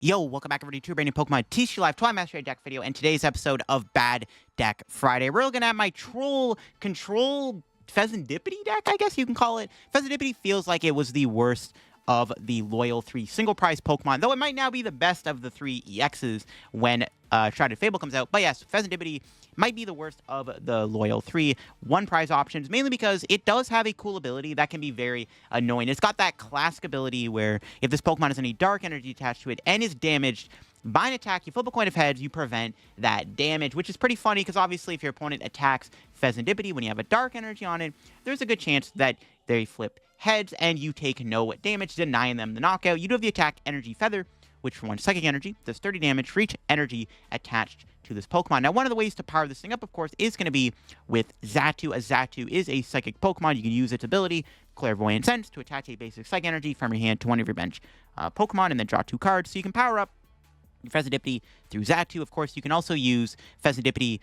Yo, welcome back everybody to a brand new Pokemon TCG Live Twilight Mastery deck video, and today's episode of Bad Deck Friday. We're looking at my Troll Control Fezandipiti deck, I guess you can call it. Fezandipiti feels like it was the worst of the loyal 3 single prize Pokemon, though it might now be the best of the 3 EXs when Shrouded Fable comes out. But yes, Fezandipiti might be the worst of the loyal 3 one prize options, mainly because it does have a cool ability that can be very annoying. It's got that classic ability where if this Pokemon has any dark energy attached to it and is damaged by an attack, you flip a coin of heads, you prevent that damage, which is pretty funny because obviously if your opponent attacks Fezandipiti when you have a dark energy on it, there's a good chance that they flip heads and you take no damage, denying them the knockout. You do have the attack Energy Feather, which for 1 psychic energy does 30 damage for each energy attached to this Pokemon. Now, one of the ways to power this thing up, of course, is going to be with Xatu, as Xatu is a psychic Pokemon. You can use its ability, Clairvoyant Sense, to attach a basic psychic energy from your hand to one of your bench Pokemon and then draw 2 cards. So you can power up Fezandipiti through Xatu. Of course, you can also use Fezandipiti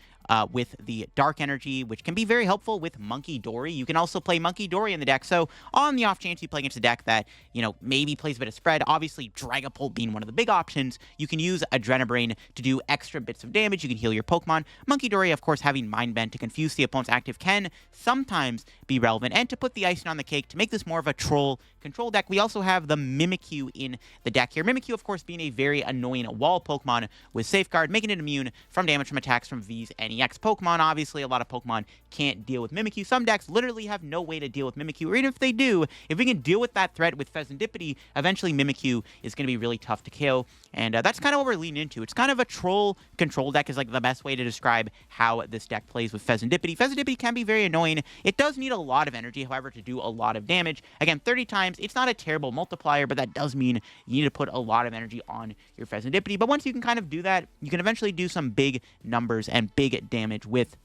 with the Dark Energy, which can be very helpful with Munkidori. You can also play Munkidori in the deck. So on the off chance you play against a deck that, you know, maybe plays a bit of spread, obviously Dragapult being one of the big options, you can use Adrenabrain to do extra bits of damage. You can heal your Pokemon. Munkidori, of course, having Mind Bend to confuse the opponent's active can sometimes be relevant. And to put the icing on the cake, to make this more of a troll control deck, we also have the Mimikyu in the deck here. Mimikyu, of course, being a very annoying wall Pokemon with Safeguard, making it immune from damage from attacks from V's and EX Pokemon. Obviously, a lot of Pokemon can't deal with Mimikyu. Some decks literally have no way to deal with Mimikyu, or even if they do, if we can deal with that threat with Fezandipiti, eventually Mimikyu is going to be really tough to kill, and that's kind of what we're leaning into. It's kind of a troll control deck is like the best way to describe how this deck plays with Fezandipiti. Fezandipiti can be very annoying. It does need a lot of energy, however, to do a lot of damage. Again, 30 times, it's not a terrible multiplier, but that does mean you need to put a lot of energy on your Fezandipiti. But once you can kind of do that, you can eventually do some big numbers and big damage with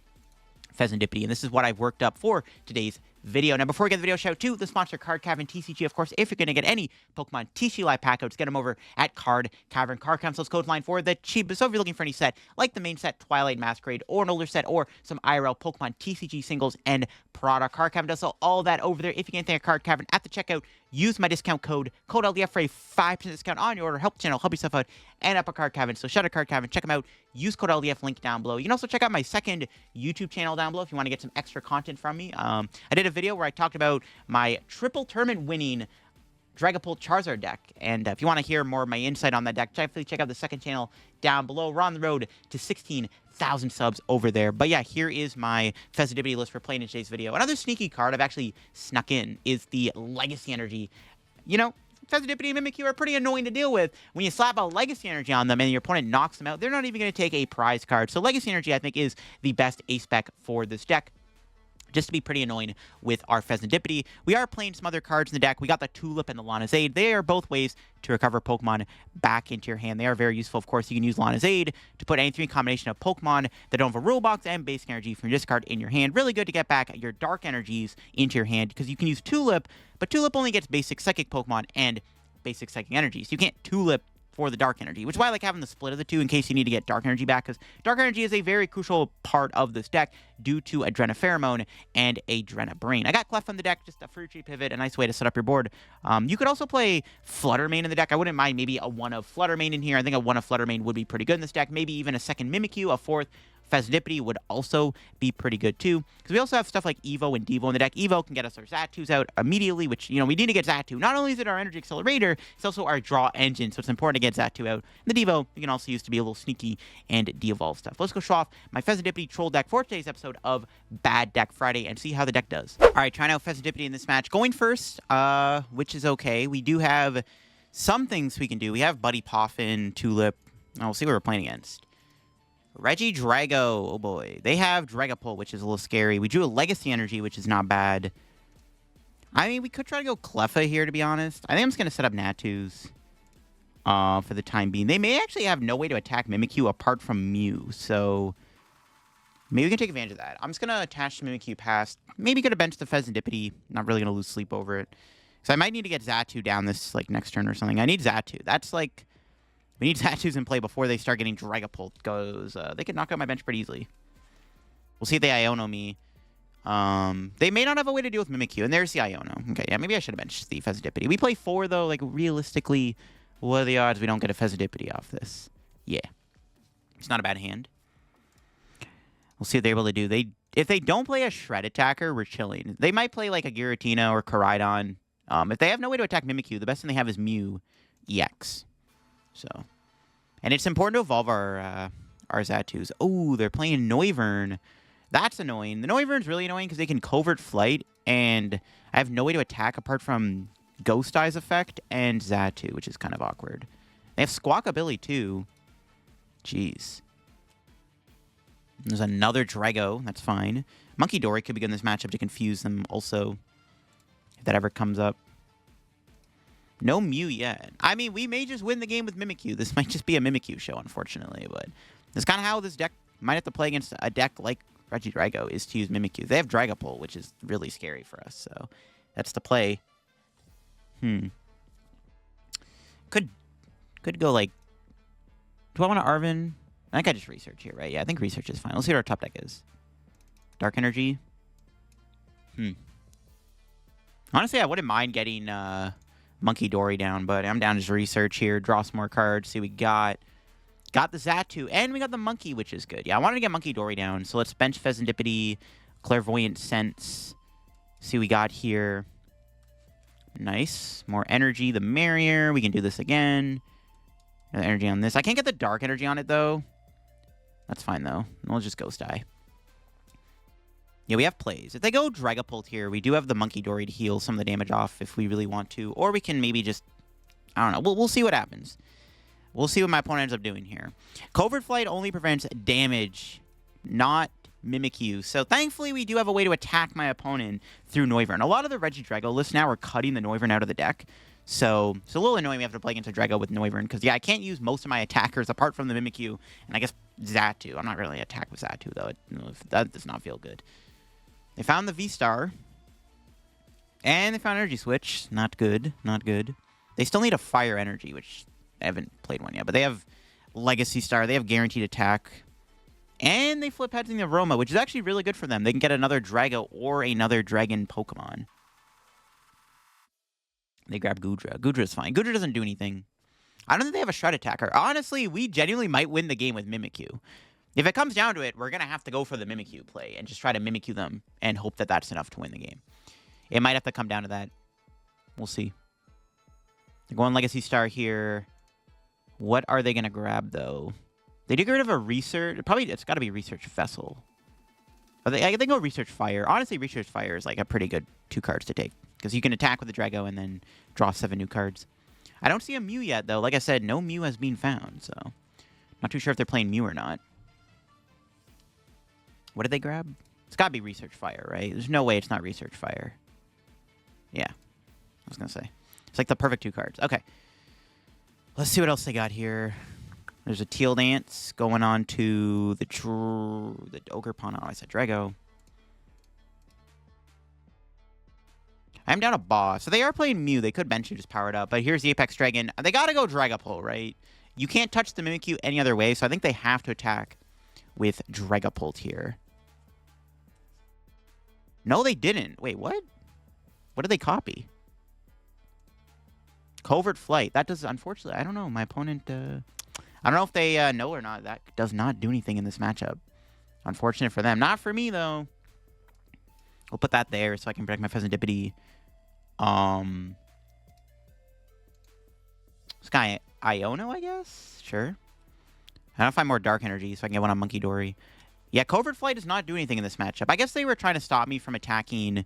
Fezandipiti, and this is what I've worked up for today's video. Now, before we get the video, shout out to the sponsor, Card Cavern TCG. Of course, if you're going to get any Pokemon TCG Live packouts, get them over at Card Cavern. Card Cavern's code line for the cheapest. So if you're looking for any set, like the main set, Twilight Masquerade, or an older set, or some IRL Pokemon TCG singles and product, Card Cavern does sell all that over there. If you get anything at Card Cavern at the checkout, use my discount code LDF for a 5% discount on your order. Help the channel, help yourself out, and up a Card Cavern. So shout out Card Cavern, check them out. Use code LDF, link down below. You can also check out my second YouTube channel down below if you want to get some extra content from me. I did a video where I talked about my triple tournament winning Dragapult Charizard deck, and if you want to hear more of my insight on that deck, definitely check out the second channel down below. We're on the road to 16,000 subs over there. But yeah, here is my Fezandipiti list for playing in today's video. Another sneaky card I've actually snuck in is the Legacy Energy. You know, Fezandipiti and Mimikyu are pretty annoying to deal with. When you slap a Legacy Energy on them and your opponent knocks them out, they're not even going to take a prize card. So Legacy Energy, I think, is the best A-spec for this deck, just to be pretty annoying with our Fezandipiti. We are playing some other cards in the deck. We got the Tulip and the Lana's Aid. They are both ways to recover Pokemon back into your hand. They are very useful. Of course, you can use Lana's Aid to put any 3 combination of Pokemon that don't have a rule box and basic energy from your discard in your hand. Really good to get back your dark energies into your hand, because you can use Tulip, but Tulip only gets basic psychic Pokemon and basic psychic energies. You can't Tulip for the dark energy, which is why I like having the split of the two in case you need to get dark energy back, because dark energy is a very crucial part of this deck due to Adrenapheromone and Adrenabrain. I got Cleffa in the deck, just a free tree pivot, a nice way to set up your board. You could also play Fluttermane in the deck. I wouldn't mind maybe a 1 of Fluttermane in here. I think a 1 of Fluttermane would be pretty good in this deck. Maybe even a second Mimikyu, a 4th Fezandipiti would also be pretty good too, because we also have stuff like Evo and Devo in the deck. Evo can get us our Xatus out immediately, which, you know, we need to get Xatu. Not only is it our energy accelerator, it's also our draw engine, so it's important to get Xatu out. And the Devo we can also use to be a little sneaky and de-evolve stuff. Let's go show off my Fezandipiti troll deck for today's episode of Bad Deck Friday and see how the deck does. All right, trying out Fezandipiti in this match. Going first, which is okay. We do have some things we can do. We have Buddy Poffin, Tulip. We'll see what we're playing against. Regidrago, oh boy. They have Dragapult, which is a little scary. We drew a Legacy Energy, which is not bad. I mean, we could try to go Cleffa here, to be honest. I think I'm just going to set up Natus for the time being. They may actually have no way to attack Mimikyu apart from Mew, so maybe we can take advantage of that. I'm just going to attach Mimikyu past. Maybe go to bench the Fezandipiti. Not really going to lose sleep over it. So I might need to get Xatu down this like next turn or something. I need Xatu. That's like... We need Xatus in play before they start getting Dragapult goes. They could knock out my bench pretty easily. We'll see if they Iono me. They may not have a way to deal with Mimikyu, and there's the Iono. Okay, yeah, maybe I should have benched the Fezandipiti. We play 4, though. Like, realistically, What are the odds we don't get a Fezandipiti off this? Yeah. It's not a bad hand. We'll see what they're able to do. If they don't play a Shred attacker, we're chilling. They might play like a Giratina or Koraidon. If they have no way to attack Mimikyu, the best thing they have is Mew EX. So, and it's important to evolve our Xatus. Oh, they're playing Noivern. That's annoying. The Noivern's really annoying because they can Covert Flight, and I have no way to attack apart from Ghost Eyes effect and Xatu, which is kind of awkward. They have Squawkabilly too. Jeez. There's another Drago. That's fine. Munkidori could be good in this matchup to confuse them also, if that ever comes up. No Mew yet. I mean, we may just win the game with Mimikyu. This might just be a Mimikyu show, unfortunately, but that's kind of how this deck might have to play against a deck like Regidrago, is to use Mimikyu. They have Dragapult, which is really scary for us, so that's the play. Could go like... Do I want to Arven? I think I just research here, right? Yeah, I think research is fine. Let's see what our top deck is. Dark Energy. Honestly, I wouldn't mind getting Munkidori down, but I'm down to just research here, draw some more cards, see what we got. Got the Xatu, and we got the Monkey, which is good. Yeah, I wanted to get Munkidori down, so let's bench Fezandipiti, Clairvoyant Sense. See what we got here. Nice. More energy, the merrier. We can do this again. Another energy on this. I can't get the Dark Energy on it, though. That's fine, though. We'll just Ghost Eye. Yeah, we have plays. If they go Dragapult here, we do have the Munkidori to heal some of the damage off if we really want to. Or we can maybe just... I don't know. We'll see what happens. We'll see what my opponent ends up doing here. Covert Flight only prevents damage, not Mimikyu. So thankfully, we do have a way to attack my opponent through Noivern. A lot of the Regidrago lists now are cutting the Noivern out of the deck. So it's a little annoying we have to play against a Drago with Noivern. Because, yeah, I can't use most of my attackers apart from the Mimikyu. And I guess Xatu. I'm not really attack with Xatu, though. That does not feel good. They found the V-Star. And they found Energy Switch. Not good. Not good. They still need a Fire Energy, which I haven't played one yet. But they have Legacy Star. They have Guaranteed Attack. And they flip heads in the Aroma, which is actually really good for them. They can get another Drago or another Dragon Pokemon. They grab Goodra. Goodra's fine. Goodra doesn't do anything. I don't think they have a Shred attacker. Honestly, we genuinely might win the game with Mimikyu. If it comes down to it, we're going to have to go for the Mimikyu play and just try to Mimikyu them and hope that that's enough to win the game. It might have to come down to that. We'll see. They're going Legacy Star here. What are they going to grab, though? They do get rid of a Research. It's got to be Research Vessel. I think go Research Fire. Honestly, Research Fire is like a pretty good 2 cards to take. Because you can attack with the Drago and then draw 7 new cards. I don't see a Mew yet, though. Like I said, no Mew has been found, so... Not too sure if they're playing Mew or not. What did they grab? It's gotta be Research Fire, right? There's no way it's not Research Fire. Yeah. I was gonna say. It's like the perfect 2 cards. Okay. Let's see what else they got here. There's a Teal Dance going on to the Ogerpon. Oh, I said Drago. I'm down a boss. So they are playing Mew. They could bench and just power it up. But here's the Apex Dragon. They got to go Dragapult, right? You can't touch the Mimikyu any other way. So I think they have to attack with Dragapult here. No, they didn't. Wait, what? What did they copy? Covert Flight. That does, unfortunately, I don't know. My opponent, I don't know if they know or not. That does not do anything in this matchup. Unfortunate for them. Not for me, though. We'll put that there so I can protect my Fezandipiti. This guy, Iono, I guess? Sure. I don't find more Dark Energy so I can get one on Munkidori. Yeah, Covert Flight does not do anything in this matchup. I guess they were trying to stop me from attacking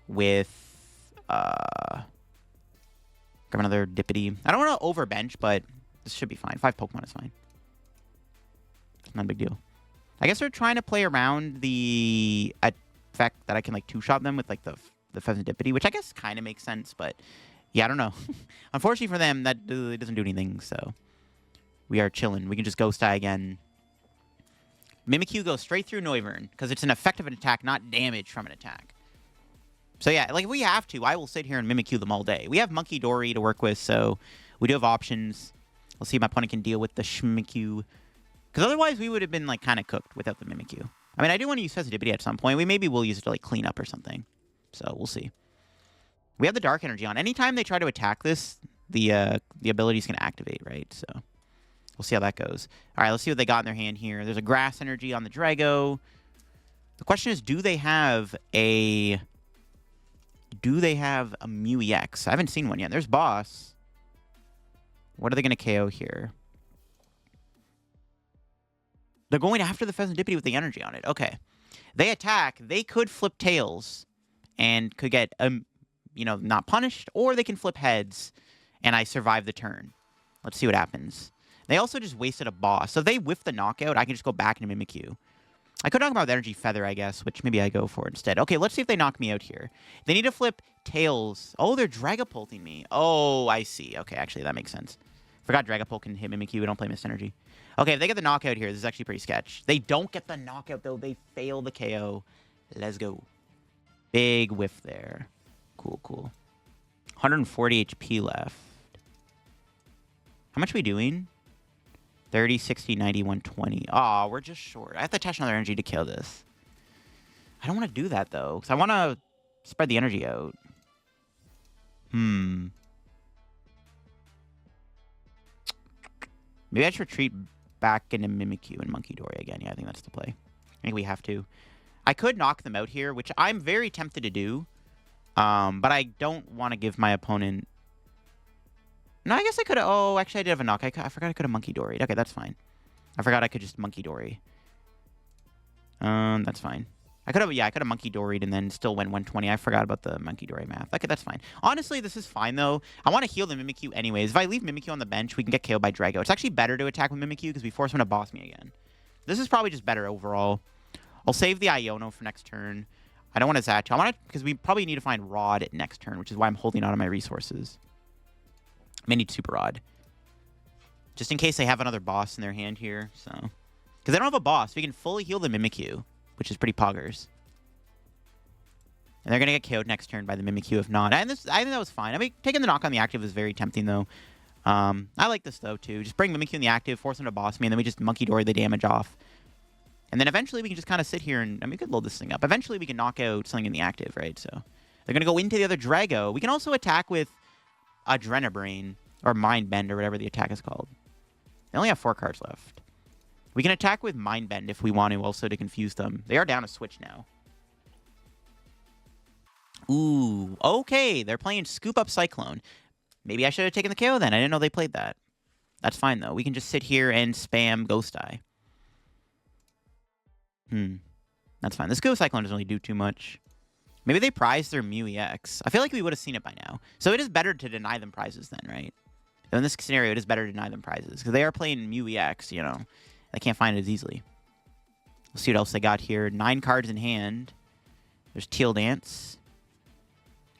with... grab another Dippity. I don't want to overbench, but this should be fine. 5 Pokemon is fine. It's not a big deal. I guess they're trying to play around the effect that I can, like, 2-shot them with, like, the Fezandipiti, which I guess kind of makes sense, but... Yeah, I don't know. Unfortunately for them, that doesn't do anything, so... We are chilling. We can just Ghost Eye again. Mimikyu goes straight through Noivern, because it's an effective attack, not damage from an attack. So yeah, like, if we have to, I will sit here and Mimikyu them all day. We have Munkidori to work with, so we do have options. We'll see if my opponent can deal with the Mimikyu. Because otherwise, we would have been, like, kind of cooked without the Mimikyu. I mean, I do want to use Fezandipiti at some point. Maybe we'll use it to, like, clean up or something. So, we'll see. We have the Dark Energy on. Anytime they try to attack this, the ability's going to activate, right? So we'll see how that goes. All right, let's see what they got in their hand here. There's a Grass Energy on the Drago. The question is, do they have a Mew EX? I haven't seen one yet. There's Boss. What are they going to KO here? They're going after the Fezandipiti with the energy on it. Okay. They attack. They could flip tails and could get, you know, not punished, or they can flip heads and I survive the turn. Let's see what happens. They also just wasted a Boss. So if they whiff the knockout, I can just go back into Mimikyu. I could knock them out with Energy Feather, I guess, which maybe I go for instead. Okay, let's see if they knock me out here. They need to flip tails. Oh, they're Dragapulting me. Oh, I see. Okay, actually, that makes sense. Forgot Dragapult can hit Mimikyu. We don't play Mist Energy. Okay, if they get the knockout here, this is actually pretty sketch. They don't get the knockout, though. They fail the KO. Let's go. Big whiff there. Cool, cool. 140 HP left. How much are we doing? 30, 60, 90, 120. Aw, we're just short. I have to attach another energy to kill this. I don't want to do that, though, because I want to spread the energy out. Maybe I should retreat back into Mimikyu and Munkidori again. Yeah, I think that's the play. I think we have to. I could knock them out here, which I'm very tempted to do. But I don't want to give my opponent... No, I guess I could have... Oh, actually, I did have a knock. I forgot I could have Munkidori'd. Okay, that's fine. I forgot I could just Munkidori. That's fine. I could have... Yeah, I could have Munkidori'd and then still went 120. I forgot about the Munkidori math. Okay, that's fine. Honestly, this is fine, though. I want to heal the Mimikyu anyways. If I leave Mimikyu on the bench, we can get KO'd by Drago. It's actually better to attack with Mimikyu because we force him to boss me again. This is probably just better overall. I'll save the Iono for next turn. I don't want to Xatu. I want to... Because we probably need to find Rod next turn, which is why I'm holding out on my resources. I may need Super Rod. Just in case they have another boss in their hand here, so... Because they don't have a boss. We can fully heal the Mimikyu, which is pretty poggers. And they're going to get KO'd next turn by the Mimikyu if not. And this, I think that was fine. I mean, taking the knock on the active is very tempting, though. I like this, though, too. Just bring Mimikyu in the active, force him to boss me, and then we just Munkidori the damage off. And then eventually we can just kind of sit here and... I mean, we could load this thing up. Eventually we can knock out something in the active, right? So they're going to go into the other Drago. We can also attack with Adrenabrain, or Mind Bend, or whatever the attack is called. They only have 4 cards left. We can attack with Mind Bend if we want to, also to confuse them. They are down a switch now. Ooh, okay. They're playing Scoop Up Cyclone. Maybe I should have taken the KO then. I didn't know they played that. That's fine, though. We can just sit here and spam Ghost Eye. That's fine. This Ghost Cyclone doesn't really do too much. Maybe they prize their Mew EX. I feel like we would have seen it by now. So it is better to deny them prizes then, right? In this scenario, it is better to deny them prizes. Because they are playing Mew EX, you know. They can't find it as easily. Let's see what else they got here. 9 cards in hand. There's Teal Dance.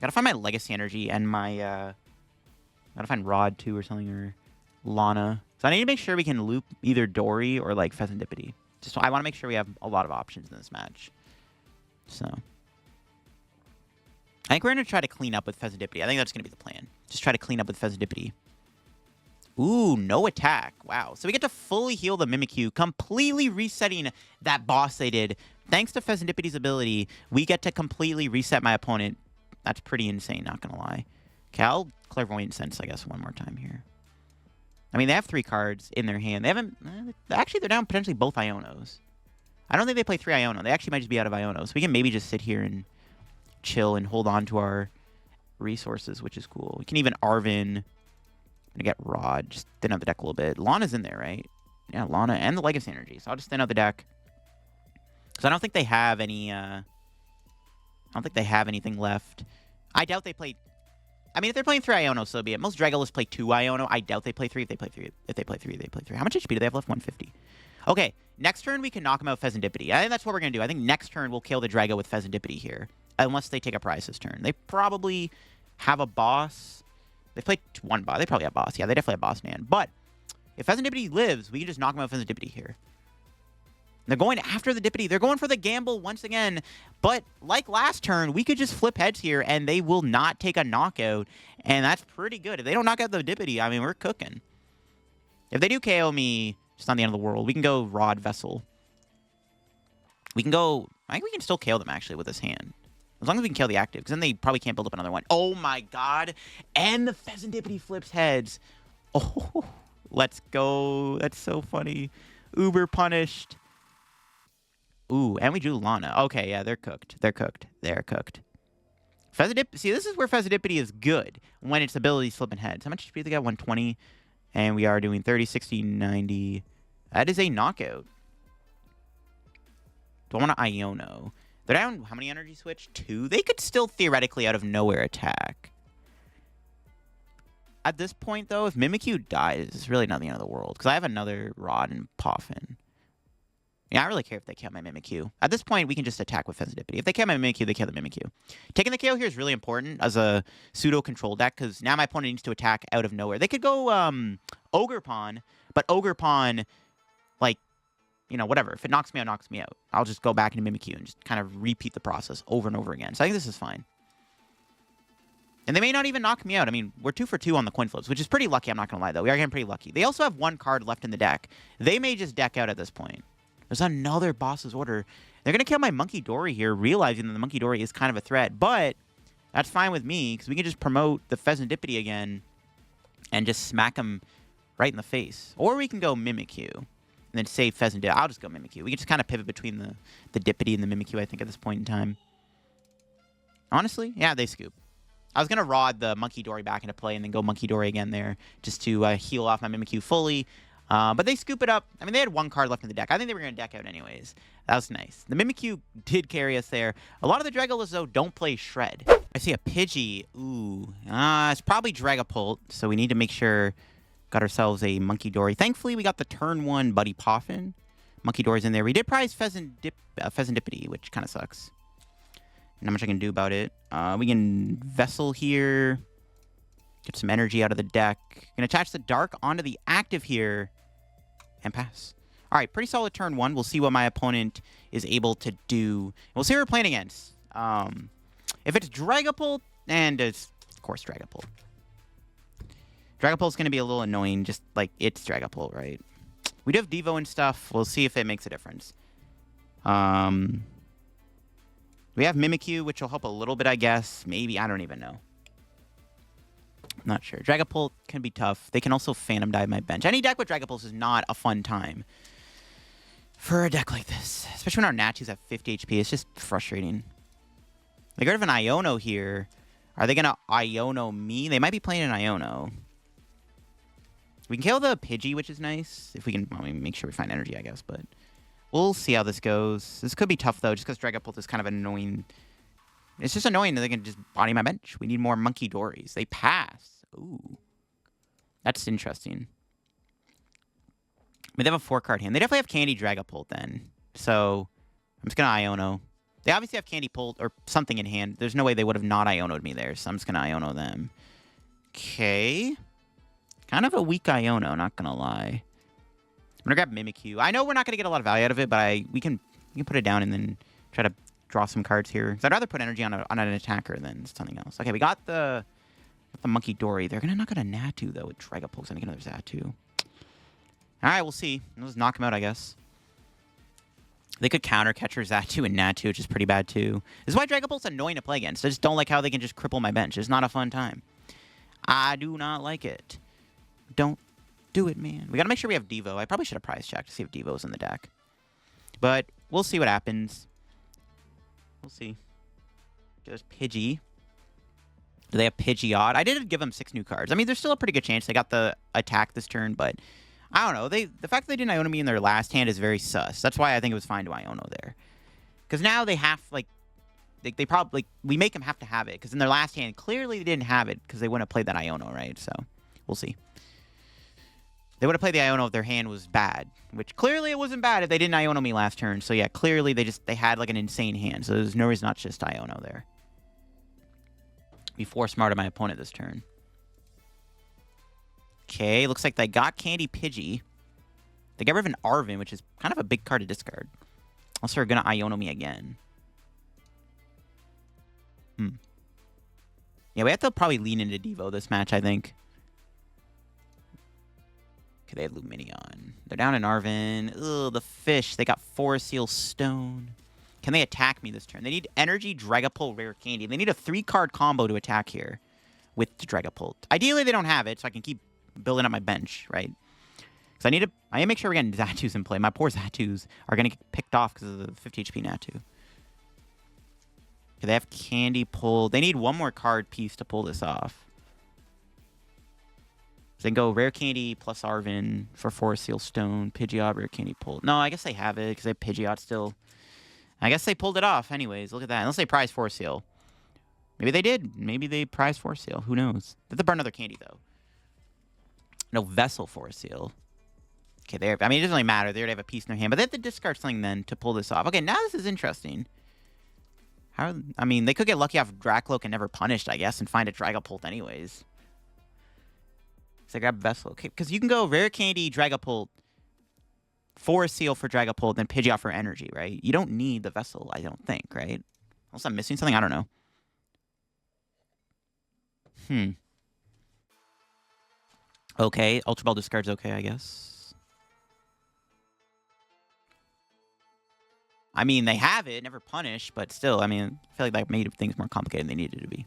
Gotta find my Legacy Energy and my... Gotta find Rod, too, or something. Or Lana. So I need to make sure we can loop either Dory or, like, Fezandipiti. Just I want to make sure we have a lot of options in this match. So... I think we're going to try to clean up with Fezandipiti. I think that's going to be the plan. Just try to clean up with Fezandipiti. Ooh, no attack. Wow. So we get to fully heal the Mimikyu, completely resetting that boss they did. Thanks to Fezandipiti's ability, we get to completely reset my opponent. That's pretty insane, not going to lie. Okay, I'll Clairvoyant Sense, I guess, one more time here. I mean, they have 3 cards in their hand. They haven't... actually, they're down potentially both Ionos. I don't think they play 3 Iono. They actually might just be out of Iono. So we can maybe just sit here and... chill and hold on to our resources, which is cool. We can even Arven. Gonna get Rod. Just thin out the deck a little bit. Lana's in there, right? Yeah, Lana and the Legacy Energy. So I'll just thin out the deck. Because I don't think they have any... I don't think they have anything left. I doubt they play... I mean, if they're playing 3 Iono, so be it. Most Dragolists play 2 Iono. I doubt they play 3. If they play 3, they play 3. How much HP do they have left? 150. Okay, next turn we can knock them out with Fezandipiti. I think that's what we're going to do. I think next turn we'll kill the Drago with Fezandipiti here. Unless they take a prize this turn. They probably have a boss. They played 1 boss. They probably have boss. Yeah, they definitely have boss man. But if Fezandipiti lives, we can just knock them out with Fezandipiti here. They're going after the Dippity. They're going for the gamble once again. But like last turn, we could just flip heads here, and they will not take a knockout. And that's pretty good. If they don't knock out the Dippity, I mean, we're cooking. If they do KO me, it's not the end of the world. We can go Rod Vessel. We can go... I think we can still KO them, actually, with this hand. As long as we can kill the active, because then they probably can't build up another one. Oh my god. And the Fezandipiti flips heads. Oh, let's go. That's so funny. Uber punished. Ooh, and we drew Lana. Okay, yeah, they're cooked. They're cooked. They're cooked. See, this is where Fezandipiti is good, when its abilities flipping heads. How much HP they got? 120. And we are doing 30, 60, 90. That is a knockout. Do I want to Iono? They're down how many energy switch? 2? They could still theoretically out of nowhere attack. At this point, though, if Mimikyu dies, it's really not the end of the world. Because I have another Rod and Poffin. Yeah, I don't really care if they kill my Mimikyu. At this point, we can just attack with Fezandipiti. If they kill my Mimikyu, they kill the Mimikyu. Taking the KO here is really important as a pseudo-control deck, because now my opponent needs to attack out of nowhere. They could go Ogre Pawn, but Ogre Pawn, like, you know, whatever. If it knocks me out, knocks me out. I'll just go back into Mimikyu and just kind of repeat the process over and over again. So I think this is fine. And they may not even knock me out. I mean, we're 2 for 2 on the coin flips, which is pretty lucky. I'm not going to lie, though. We are getting pretty lucky. They also have 1 card left in the deck. They may just deck out at this point. There's another boss's order. They're going to kill my Munkidori here, realizing that the Munkidori is kind of a threat. But that's fine with me, because we can just promote the Fezandipiti again and just smack him right in the face. Or we can go Mimikyu and then save Fezandipiti. I'll just go Mimikyu. We can just kind of pivot between the Dippity and the Mimikyu, I think, at this point in time. Honestly, yeah, they scoop. I was going to Rod the Munkidori back into play and then go Munkidori again there just to heal off my Mimikyu fully. But they scoop it up. I mean, they had 1 card left in the deck. I think they were going to deck out anyways. That was nice. The Mimikyu did carry us there. A lot of the Dragolists, though, don't play Shred. I see a Pidgey. Ooh. It's probably Dragapult, so we need to make sure... Got ourselves a Munkidori. Thankfully, we got the turn 1 Buddy Poffin. Munkidori's in there. We did prize Fezandipiti, which kind of sucks. Not much I can do about it. We can Vessel here. Get some energy out of the deck. Gonna attach the Dark onto the active here. And pass. Alright, pretty solid turn 1. We'll see what my opponent is able to do. We'll see who we're playing against. If it's Dragapult, and it's, of course, Dragapult. Dragapult's going to be a little annoying, just like it's Dragapult, right? We do have Devo and stuff. We'll see if it makes a difference. We have Mimikyu, which will help a little bit, I guess. Maybe. I don't even know. I'm not sure. Dragapult can be tough. They can also Phantom Dive my bench. Any deck with Dragapult is not a fun time for a deck like this. Especially when our Natu's at 50 HP. It's just frustrating. They got rid of an Iono here. Are they going to Iono me? They might be playing an Iono. We can kill the Pidgey, which is nice. If we can, well, make sure we find energy, I guess. But we'll see how this goes. This could be tough, though, just because Dragapult is kind of annoying. It's just annoying that they can just body my bench. We need more Munkidoris. They pass. Ooh. That's interesting. I mean, they have a 4-card hand. They definitely have Candy Dragapult, then. So I'm just going to Iono. They obviously have Candy Pult or something in hand. There's no way they would have not Iono'd me there, so I'm just going to Iono them. Okay. Kind of a weak Iono, not gonna lie. I'm gonna grab Mimikyu. I know we're not gonna get a lot of value out of it, but we can put it down and then try to draw some cards here. Because I'd rather put energy on an attacker than something else. Okay, we got the Munkidori. They're gonna knock out a Natu though with Dragapult. And another Xatu. All right, we'll see. We'll just knock him out, I guess. They could counter Catcher Xatu and Natu, which is pretty bad too. This is why Dragapult's annoying to play against. I just don't like how they can just cripple my bench. It's not a fun time. I do not like it. Don't do it, man. We gotta make sure we have Devo. I probably should have prize checked to see if Devo's in the deck. But we'll see what happens. We'll see. There's Pidgey. Do they have Pidgeot? I did give them 6 new cards. I mean, there's still a pretty good chance they got the attack this turn, but I don't know. The fact that they didn't Iono me in their last hand is very sus. That's why I think it was fine to Iono there. Because now they have, like, they probably, we make them have to have it. Because in their last hand, clearly they didn't have it because they wouldn't have played that Iono, right? So, we'll see. They would have played the Iono if their hand was bad, which clearly it wasn't bad if they didn't Iono me last turn. So yeah, clearly they had like an insane hand. So there's no reason not just Iono there. Be force smarted my opponent this turn. Okay, looks like they got Candy Pidgey. They got rid of an Arven, which is kind of a big card to discard. Also, they're gonna Iono me again. Yeah, we have to probably lean into Devo this match, I think. Okay, they have Luminion. They're down in Arven. Ugh, the fish. They got Forest Seal Stone. Can they attack me this turn? They need Energy, Dragapult, Rare Candy. They need a 3-card combo to attack here with the Dragapult. Ideally, they don't have it, so I can keep building up my bench, right? Because I need to make sure we're getting Xatus in play. My poor Xatus are going to get picked off because of the 50 HP Natu. Okay, they have Candy pull. They need one more card piece to pull this off. So they can go Rare Candy plus Arven for Forest Seal Stone, Pidgeot, Rare Candy pull. No, I guess they have it because they have Pidgeot still. I guess they pulled it off anyways. Look at that. Unless they prize Force Seal. Maybe they did. Maybe they prize Force Seal. Who knows? They have to burn another candy, though. No Vessel Force Seal. Okay, there. I mean, it doesn't really matter. They already have a piece in their hand. But they have to discard something then to pull this off. Okay, now this is interesting. I mean, they could get lucky off Dracloak and never punished, I guess, and find a Dragapult anyways. So I grab Vessel. Okay, because you can go Rare Candy, Dragapult, Forest Seal for Dragapult, then Pidgeot for energy, right? You don't need the Vessel, I don't think, right? Unless I'm missing something, I don't know. Okay, Ultra Ball discard's okay, I guess. I mean, they have it, never punished, but still, I mean, I feel like that made things more complicated than they needed to be.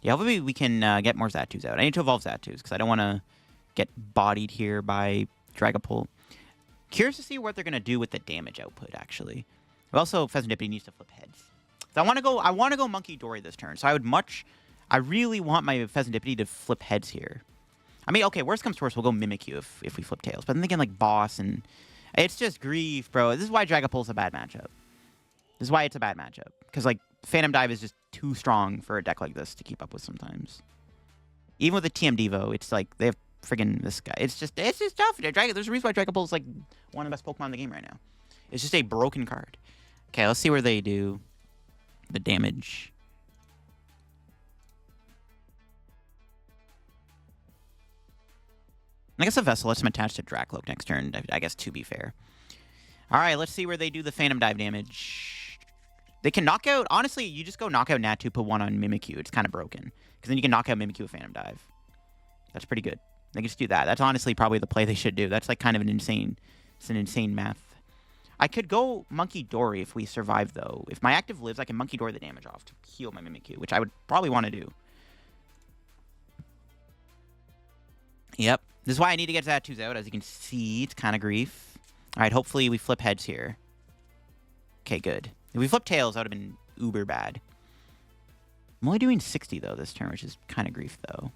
Yeah, hopefully we can get more Xatus out. I need to evolve Xatus, because I don't want to get bodied here by Dragapult. Curious to see what they're gonna do with the damage output. Actually, but also Fezandipiti needs to flip heads. So I want to go Munkidori this turn. So I really want my Fezandipiti to flip heads here. I mean, okay, worst comes to worst, we'll go Mimikyu if we flip tails. But I'm thinking like boss, and it's just grief, bro. This is why Dragapult's a bad matchup. This is why it's a bad matchup because like Phantom Dive is just too strong for a deck like this to keep up with sometimes. Even with a TM Devo, it's like they have friggin' this guy. It's just tough. There's a reason why Dragapult is like one of the best Pokemon in the game right now. It's just a broken card. Okay, let's see where they do the damage. I guess a Vessel lets him attach to Dracloak next turn, I guess, to be fair. All right, let's see where they do the Phantom Dive damage. They can knock out... Honestly, you just go knock out Natu, put one on Mimikyu. It's kind of broken. Because then you can knock out Mimikyu with Phantom Dive. That's pretty good. They can just do that. That's honestly probably the play they should do. That's like kind of an insane... It's an insane math. I could go Munkidori if we survive, though. If my active lives, I can Munkidori the damage off to heal my Mimikyu, which I would probably want to do. Yep. This is why I need to get Xatus out. As you can see, it's kind of grief. All right, hopefully we flip heads here. Okay, good. If we flip tails, that would have been uber bad. I'm only doing 60, though, this turn, which is kind of grief, though.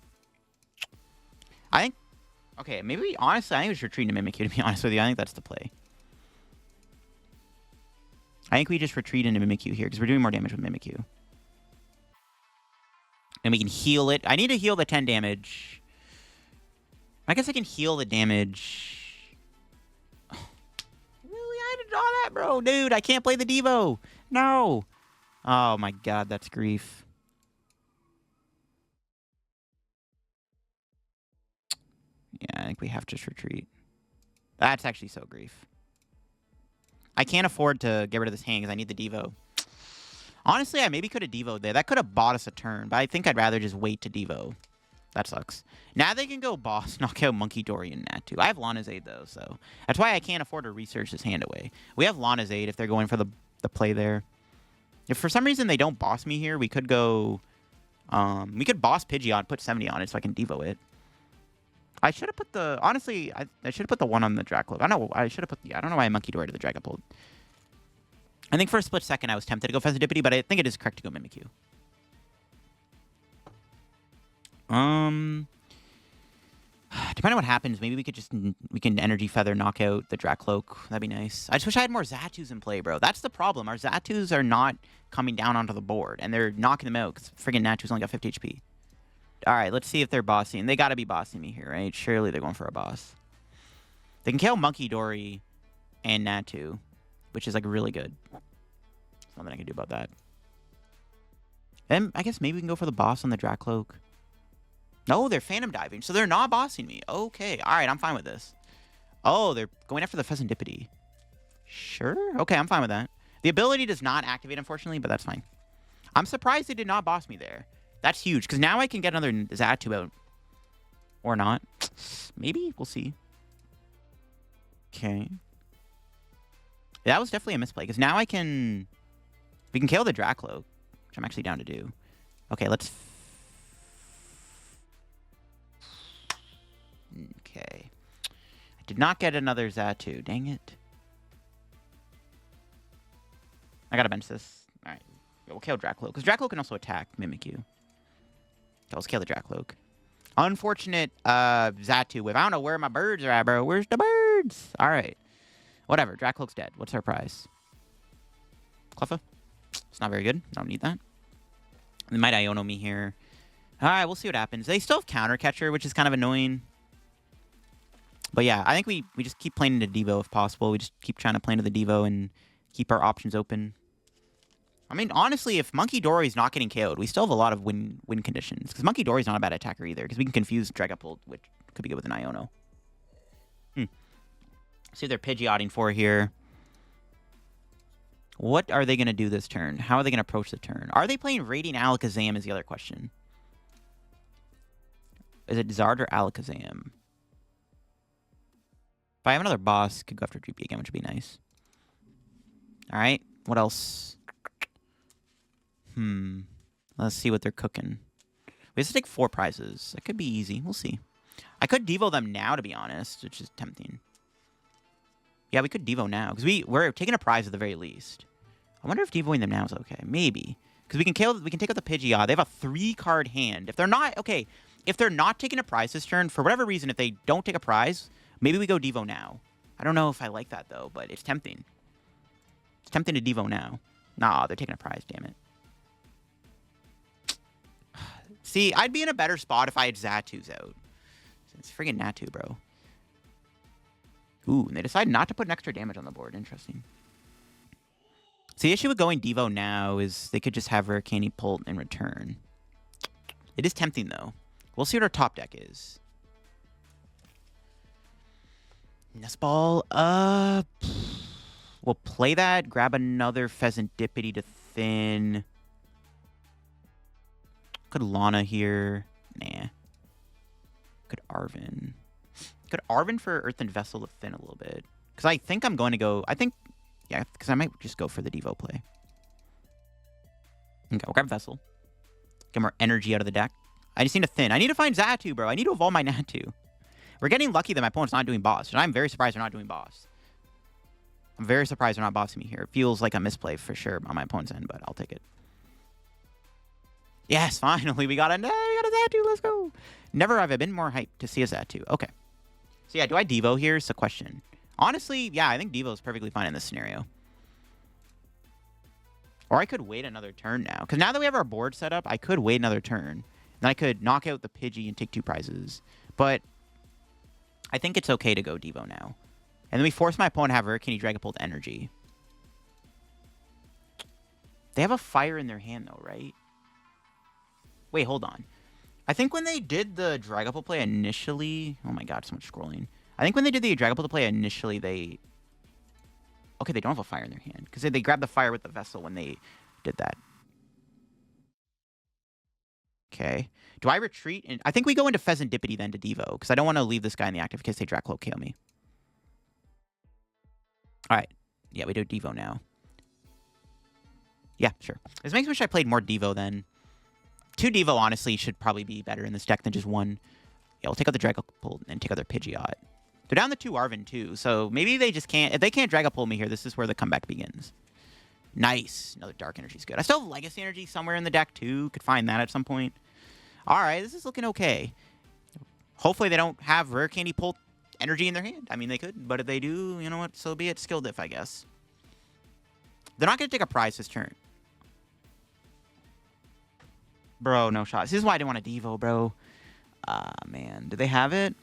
I think... Okay, maybe, honestly, I think we should retreat to Mimikyu, to be honest with you. I think that's the play. I think we just retreat into Mimikyu here, because we're doing more damage with Mimikyu. And we can heal it. I need to heal the 10 damage. I guess I can heal the damage. Really? I had to draw that, bro. Dude, I can't play the Devo. No. Oh, my God. That's grief. Yeah, I think we have to just retreat. That's actually so grief. I can't afford to get rid of this hand because I need the Devo. Honestly, I maybe could have Devo'd there. That could have bought us a turn, but I think I'd rather just wait to Devo. That sucks. Now they can go boss, knock out Munkidori and Natu. I have Lana's Aid, though, so... That's why I can't afford to research this hand away. We have Lana's Aid if they're going for the play there. If for some reason they don't boss me here, we could go... we could boss Pidgeot, put 70 on it so I can Devo it. I should have put the... Honestly, I should have put the one on the Dracloak. I don't know. I should have put the... I don't know why I Munkidori to the Dragapult. I think for a split second I was tempted to go Fezandipiti, but I think it is correct to go Mimikyu. Depending on what happens, maybe we can Energy Feather knock out the Dracloak. That'd be nice. I just wish I had more Xatus in play, bro. That's the problem. Our Xatus are not coming down onto the board, and they're knocking them out because friggin' Natu's only got 50 HP. All right, let's see if they're bossing. They got to be bossing me here, right? Surely they're going for a boss. They can kill Munkidori and Natu, which is like really good. There's nothing I can do about that. Then I guess maybe we can go for the boss on the Dracloak. No, they're Phantom Diving, so they're not bossing me. Okay, all right, I'm fine with this. Oh, they're going after the Fezandipiti. Sure. Okay, I'm fine with that. The ability does not activate, unfortunately, but that's fine. I'm surprised they did not boss me there. That's huge, because now I can get another Xatu out. Or not. Maybe? We'll see. Okay. That was definitely a misplay, because now we can KO the Dracloak, which I'm actually down to do. Okay, let's... Okay. I did not get another Xatu. Dang it. I gotta bench this. Alright. We'll KO Dracloak, because Dracloak can also attack Mimikyu. Okay, let's KO the Dracloak. Unfortunate Xatu whip. I don't know where my birds are at, bro. Where's the birds? Alright. Whatever. Dracloak's dead. What's our prize? Cleffa? It's not very good. I don't need that. They might Iono me here. Alright, we'll see what happens. They still have Counter Catcher, which is kind of annoying. But yeah, I think we just keep playing into Devo if possible. We just keep trying to play into the Devo and keep our options open. I mean, honestly, if Munkidori is not getting KO'd, we still have a lot of win conditions. Because Munkidori is not a bad attacker either. Because we can confuse Dragapult, which could be good with an Iono. See what they're Pidgeotting for here. What are they going to do this turn? How are they going to approach the turn? Are they playing Radiant Alakazam is the other question. Is it Zard or Alakazam? If I have another boss, could go after GP again, which would be nice. Alright, what else? Let's see what they're cooking. We have to take 4 prizes. That could be easy. We'll see. I could Devo them now, to be honest, which is tempting. Yeah, we could Devo now, because we're taking a prize at the very least. I wonder if Devoing them now is okay. Maybe. Because we can take out the Pidgeot. They have a 3-card hand. If they're not... Okay, if they're not taking a prize this turn, for whatever reason, if they don't take a prize, maybe we go Devo now. I don't know if I like that, though, but it's tempting. It's tempting to Devo now. Nah, they're taking a prize, damn it. See, I'd be in a better spot if I had Xatu's out. It's friggin' Natu, bro. Ooh, and they decide not to put an extra damage on the board. Interesting. So the issue with going Devo now is they could just have Dragapult in return. It is tempting, though. We'll see what our top deck is. Nest Ball, we'll play that, grab another Fezandipiti to thin. Could Lana here. Nah. Could Arven. Could Arven for Earthen Vessel to thin a little bit. Because I think I'm going to go... Yeah, because I might just go for the Devo play. Okay, we'll grab Vessel. Get more energy out of the deck. I just need to thin. I need to find Xatu, bro. I need to evolve my Natu. We're getting lucky that my opponent's not doing boss. And I'm very surprised they're not doing boss. I'm very surprised they're not bossing me here. It feels like a misplay for sure on my opponent's end, but I'll take it. Yes, finally. We got a Xatu. Let's go. Never have I been more hyped to see a Xatu. Okay. So yeah, do I Devo here? Is the question. Honestly, yeah, I think Devo is perfectly fine in this scenario. Or I could wait another turn now. Because now that we have our board set up, I could wait another turn. Then I could knock out the Pidgey and take 2 prizes. But I think it's okay to go Devo now. And then we force my opponent to have Hurricane Dragapult energy. They have a fire in their hand, though, right? Wait, hold on. I think when they did the Dragapult play initially... Oh my god, so much scrolling. I think when they did the Dragapult play initially, they... Okay, they don't have a fire in their hand. Because they grabbed the fire with the Vessel when they did that. Okay. Do I retreat? I think we go into Fezandipiti then to Devo. Because I don't want to leave this guy in the active in case they Dracloak kill me. Alright. Yeah, we do Devo now. Yeah, sure. This makes me wish I played more Devo then. 2 Devo, honestly, should probably be better in this deck than just 1. Yeah, we'll take out the Dragapult and take out their Pidgeot. They're down to 2 Arven, too, so maybe they just can't... If they can't Dragapult me here, this is where the comeback begins. Nice. Another Dark Energy's good. I still have Legacy Energy somewhere in the deck, too. Could find that at some point. Alright, this is looking okay. Hopefully they don't have Rare Candy Pult energy in their hand. I mean, they could, but if they do, you know what? So be it. Skill diff, I guess. They're not going to take a prize this turn. Bro, no shot. This is why I didn't want to Devo, bro. Ah, man. Do they have it?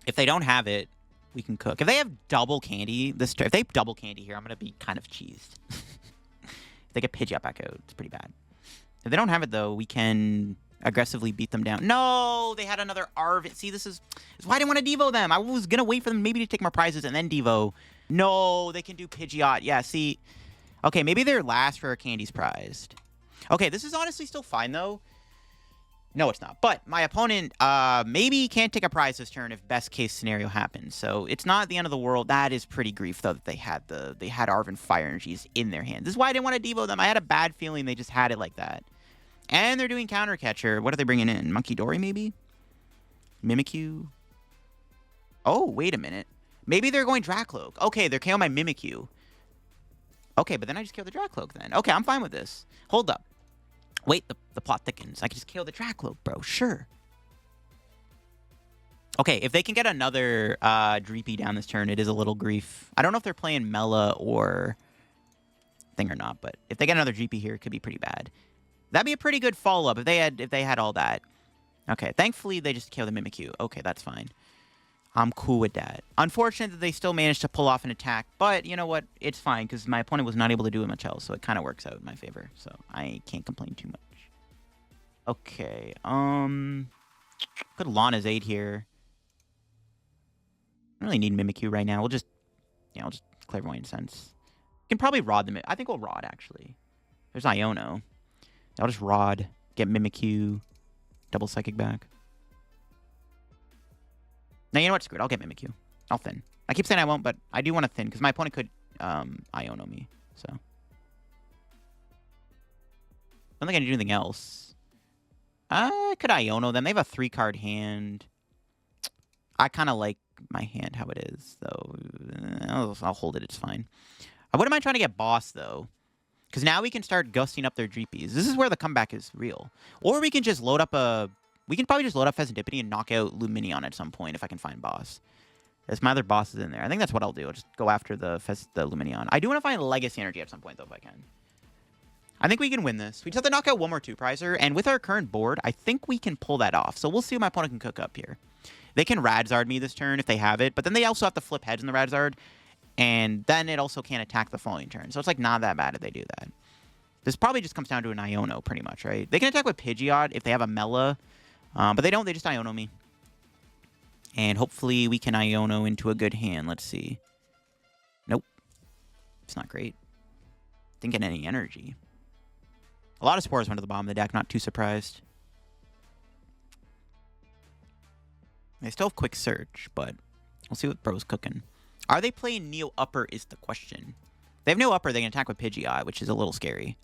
If they don't have it, we can cook. If they have double candy this turn, if they double candy here, I'm going to be kind of cheesed. If they get Pidgeot back out, it's pretty bad. If they don't have it, though, we can aggressively beat them down. No, they had another Arven. See, this is why I didn't want to Devo them. I was going to wait for them maybe to take more prizes and then Devo. No, they can do Pidgeot. Yeah, see. Okay, maybe their last Rare Candy's prized. Okay, this is honestly still fine, though. No, it's not. But my opponent maybe can't take a prize this turn if best case scenario happens. So it's not the end of the world. That is pretty grief though that they had Arven Fire Energies in their hands. This is why I didn't want to devo them. I had a bad feeling they just had it like that. And they're doing counter catcher. What are they bringing in? Munkidori maybe? Mimikyu? Oh, wait a minute. Maybe they're going Dracloak. Okay, they're KO my Mimikyu. Okay, but then I just kill the Dracloak then. Okay, I'm fine with this. Hold up. Wait, the plot thickens. I can just kill the Dracloak, bro. Sure. Okay, if they can get another Dreepy down this turn, it is a little grief. I don't know if they're playing Mela or thing or not, but if they get another Dreepy here, it could be pretty bad. That'd be a pretty good follow-up if they had all that. Okay, thankfully they just kill the Mimikyu. Okay, that's fine. I'm cool with that. Unfortunate that they still managed to pull off an attack, but you know what? It's fine, because my opponent was not able to do much else, so it kind of works out in my favor. So I can't complain too much. Okay, put Lana's 8 here. I don't really need Mimikyu right now. We'll just Clairvoyant Sense. We can probably Rod them. I think we'll Rod, actually. There's Iono. I'll just Rod, get Mimikyu, double Psychic back. Now, you know what? Screw it. I'll get Mimikyu. I'll thin. I keep saying I won't, but I do want to thin, because my opponent could Iono me, so. I don't think I need anything else. I could Iono them. They have a 3-card hand. I kind of like my hand how it is, though. I'll hold it. It's fine. I wouldn't mind trying to get Boss, though. Because now we can start gusting up their Dreepies. This is where the comeback is real. Or we can just load up a... We can probably just load up Fezandipiti and knock out Luminion at some point if I can find Boss. There's my other bosses in there. I think that's what I'll do. I'll just go after the Luminion. I do want to find Legacy Energy at some point, though, if I can. I think we can win this. We just have to knock out one more 2-prizer. And with our current board, I think we can pull that off. So we'll see what my opponent can cook up here. They can Radzard me this turn if they have it. But then they also have to flip heads in the Radzard. And then it also can't attack the following turn. So it's like not that bad if they do that. This probably just comes down to an Iono, pretty much, right? They can attack with Pidgeot if they have a Mela. But they don't. They just Iono me. And hopefully we can Iono into a good hand. Let's see. Nope. It's not great. Didn't get any energy. A lot of Spores went to the bottom of the deck. Not too surprised. They still have Quick Search, but we'll see what Bro's cooking. Are they playing Neo Upper is the question. If they have no Upper, they can attack with Pidgeot, which is a little scary.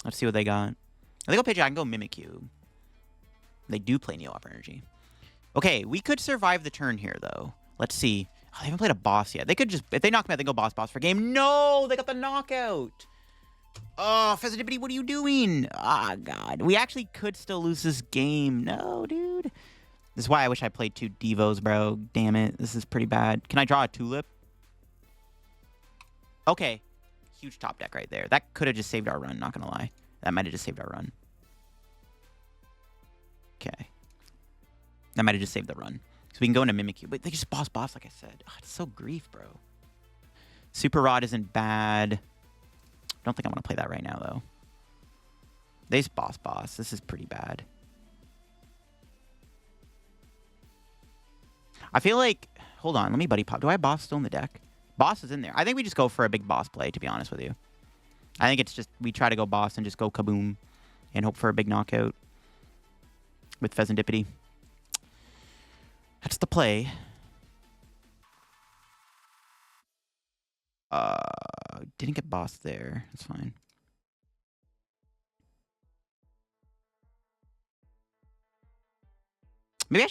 Let's see what they got. If they go Pidgeot, I can go Mimikyu. They do play Neo Upper Energy. Okay, we could survive the turn here, though. Let's see. Oh, they haven't played a boss yet. They could just... If they knock me out, they go boss for game. No! They got the knockout! Oh, Fezandipiti, what are you doing? Ah, oh, God. We actually could still lose this game. No, dude. This is why I wish I played 2 Devos, bro. Damn it. This is pretty bad. Can I draw a Tulip? Okay. Huge top deck right there. That could have just saved our run, not gonna lie. That might have just saved our run. Okay. That might have just saved the run. So we can go into Mimikyu. But they just boss, like I said. Oh, it's so grief, bro. Super Rod isn't bad. I don't think I want to play that right now, though. They just boss. This is pretty bad. I feel like... Hold on. Let me Buddy Pop. Do I have Boss still in the deck? Boss is in there. I think we just go for a big boss play, to be honest with you. I think it's just... We try to go boss and just go kaboom. And hope for a big knockout. With Fezandipiti. That's the play. Didn't get boss there. That's fine. Maybe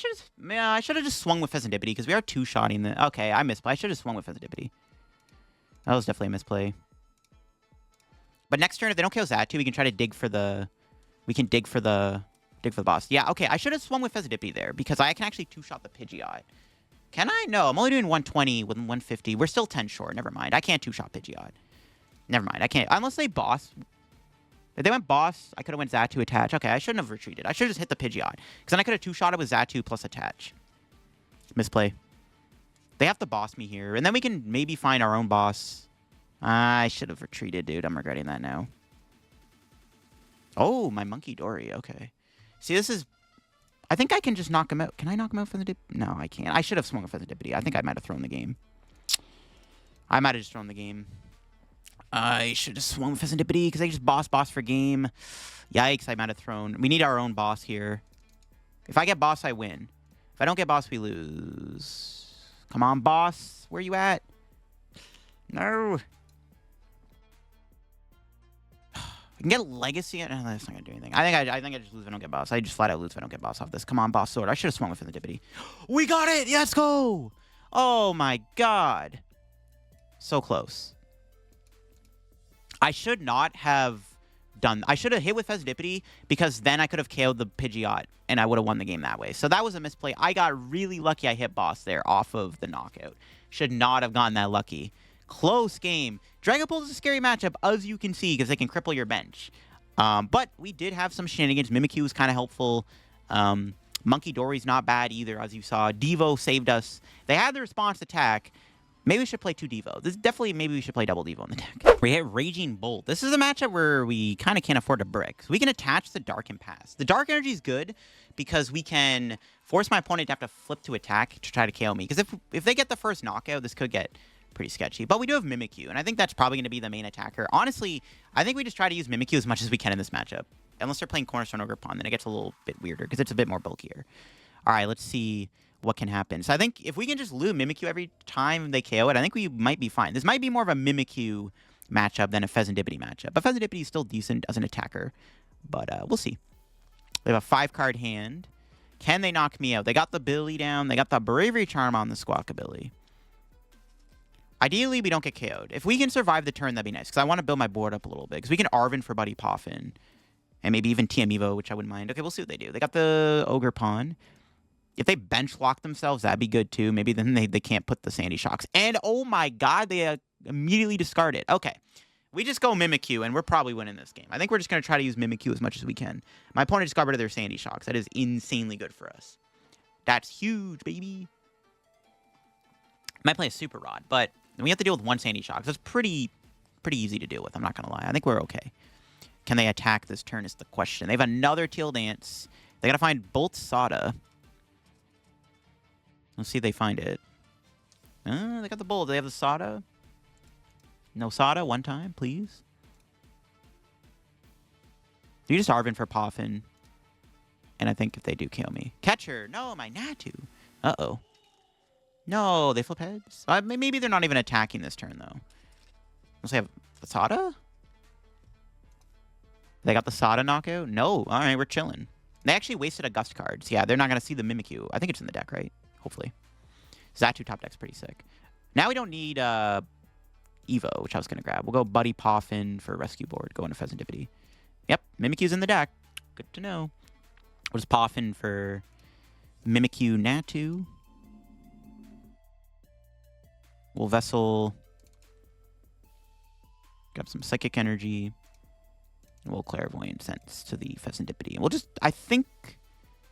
I should have just swung with Fezandipiti because we are 2-shotting the... Okay, I misplay. I should have swung with Fezandipiti. That was definitely a misplay. But next turn, if they don't kill Xatu, we can try to dig for the... We can dig for the boss. Yeah, okay. I should have swung with Fezandipiti there because I can actually 2-shot the Pidgeot. Can I? No, I'm only doing 120 with 150. We're still 10 short. Never mind. I can't 2-shot Pidgeot. Never mind. I can't. Unless they boss. If they went boss, I could have went Xatu attach. Okay, I shouldn't have retreated. I should have just hit the Pidgeot. Because then I could have 2-shot it with Xatu plus attach. Misplay. They have to boss me here. And then we can maybe find our own boss. I should have retreated, dude. I'm regretting that now. Oh, my Munkidori. Okay. See, this is... I think I can just knock him out. Can I knock him out for the dip? No, I can't. I should have swung for the Dipity. I think I might have thrown the game. I might have just thrown the game. I should have swung Fezandipiti because I just boss for game. Yikes, I might have thrown. We need our own boss here. If I get boss, I win. If I don't get boss, we lose. Come on, boss. Where you at? No. We can get Legacy. No, that's not going to do anything. I think I just lose if I don't get boss. I just flat out lose if I don't get boss off this. Come on, boss sword. I should have swung with Fezandipiti. We got it. Let's go. Oh, my God. So close. I should not have done... I should have hit with Fezandipiti because then I could have KO'd the Pidgeot and I would have won the game that way. So that was a misplay. I got really lucky I hit boss there off of the knockout. Should not have gotten that lucky. Close game. Dragapult is a scary matchup, as you can see, because they can cripple your bench. But we did have some shenanigans. Mimikyu was kind of helpful. Munkidori's not bad either, as you saw. Devo saved us. They had the response attack. Maybe we should play 2 Devo. This is definitely, maybe we should play double Devo in the deck. We hit Raging Bolt. This is a matchup where we kind of can't afford a brick. So we can attach the Dark and pass. The Dark Energy is good because we can force my opponent to have to flip to attack to try to KO me. Because if they get the first knockout, this could get pretty sketchy. But we do have Mimikyu, and I think that's probably going to be the main attacker. Honestly, I think we just try to use Mimikyu as much as we can in this matchup. Unless they're playing Cornerstone Ogre Pawn, then it gets a little bit weirder because it's a bit more bulkier. All right, let's see what can happen. So I think if we can just loot Mimikyu every time they KO it, I think we might be fine. This might be more of a Mimikyu matchup than a Fezandipiti matchup. But Fezandipiti is still decent as an attacker. But we'll see. They have a 5-card hand. Can they knock me out? They got the Billy down. They got the Bravery Charm on the Squawkabilly. Ideally, we don't get KO'd. If we can survive the turn, that'd be nice. Because I want to build my board up a little bit. Because we can Arven for Buddy Poffin. And maybe even TM Evo, which I wouldn't mind. Okay, we'll see what they do. They got the Ogre Pawn. If they bench lock themselves, that'd be good too. Maybe then they can't put the Sandy Shocks. And oh my God, they immediately discard it. Okay. We just go Mimikyu, and we're probably winning this game. I think we're just going to try to use Mimikyu as much as we can. My opponent just got rid of their Sandy Shocks. That is insanely good for us. That's huge, baby. Might play a Super Rod, but we have to deal with 1 Sandy Shocks. That's pretty easy to deal with. I'm not going to lie. I think we're okay. Can they attack this turn is the question. They have another Teal Dance. They got to find Bolt Sada. Let's see if they find it. They got the Bolt. Do they have the Sada? No Sada? One time, please. You just Arven for Poffin. And I think if they do kill me. Catcher! No, my Natu! Uh-oh. No, they flip heads? Maybe they're not even attacking this turn, though. Unless they have the Sada? They got the Sada knockout? No. All right, we're chilling. They actually wasted a Gust card. So yeah, they're not going to see the Mimikyu. I think it's in the deck, right? Hopefully. Xatu top deck's pretty sick. Now we don't need Evo, which I was going to grab. We'll go Buddy Poffin for Rescue Board. Go into Fezandipiti. Yep, Mimikyu's in the deck. Good to know. We'll just Poffin for Mimikyu Natu. We'll Vessel. Grab some Psychic Energy. And we'll Clairvoyant Sense to the Fezandipiti. And we'll just, I think...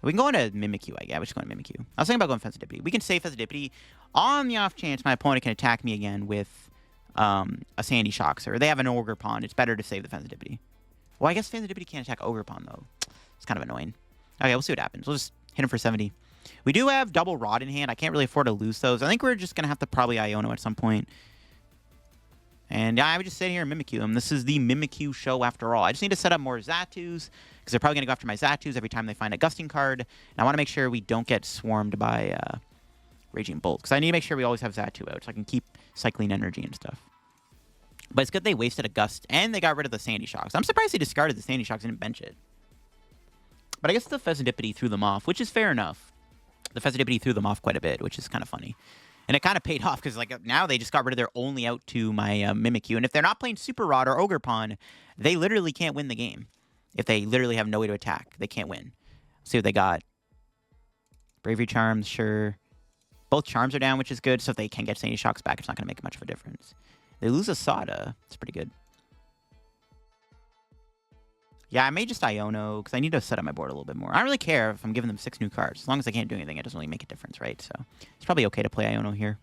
We can go into Mimikyu, I guess. We're just going to Mimikyu. I was thinking about going Fezandipiti. We can save Fezandipiti on the off chance my opponent can attack me again with a Sandy Shocks. Or they have an Ogre Pawn. It's better to save the Fezandipiti. Well, I guess Fezandipiti can't attack Ogre Pawn, though. It's kind of annoying. Okay, we'll see what happens. We'll just hit him for 70. We do have double Rod in hand. I can't really afford to lose those. I think we're just going to have to probably Iono at some point. And I would just sit here and Mimikyu him. This is the Mimikyu show after all. I just need to set up more Xatus, because they're probably going to go after my Xatus every time they find a Gusting card. And I want to make sure we don't get swarmed by Raging Bolt, because I need to make sure we always have Xatu out, so I can keep cycling energy and stuff. But it's good they wasted a Gust, and they got rid of the Sandy Shocks. I'm surprised they discarded the Sandy Shocks and didn't bench it. But I guess the Fezandipiti threw them off, which is fair enough. The Fezandipiti threw them off quite a bit, which is kind of funny. And it kind of paid off, because like now they just got rid of their only out to my Mimikyu. And if they're not playing Super Rod or Ogre Pawn, they literally can't win the game. If they literally have no way to attack, they can't win. Let's see what they got. Bravery Charms, sure. Both Charms are down, which is good. So if they can get Sandy Shocks back, it's not going to make much of a difference. They lose a Sada. It's pretty good. Yeah, I may just Iono, because I need to set up my board a little bit more. I don't really care if I'm giving them 6 new cards. As long as I can't do anything, it doesn't really make a difference, right? So it's probably okay to play Iono here.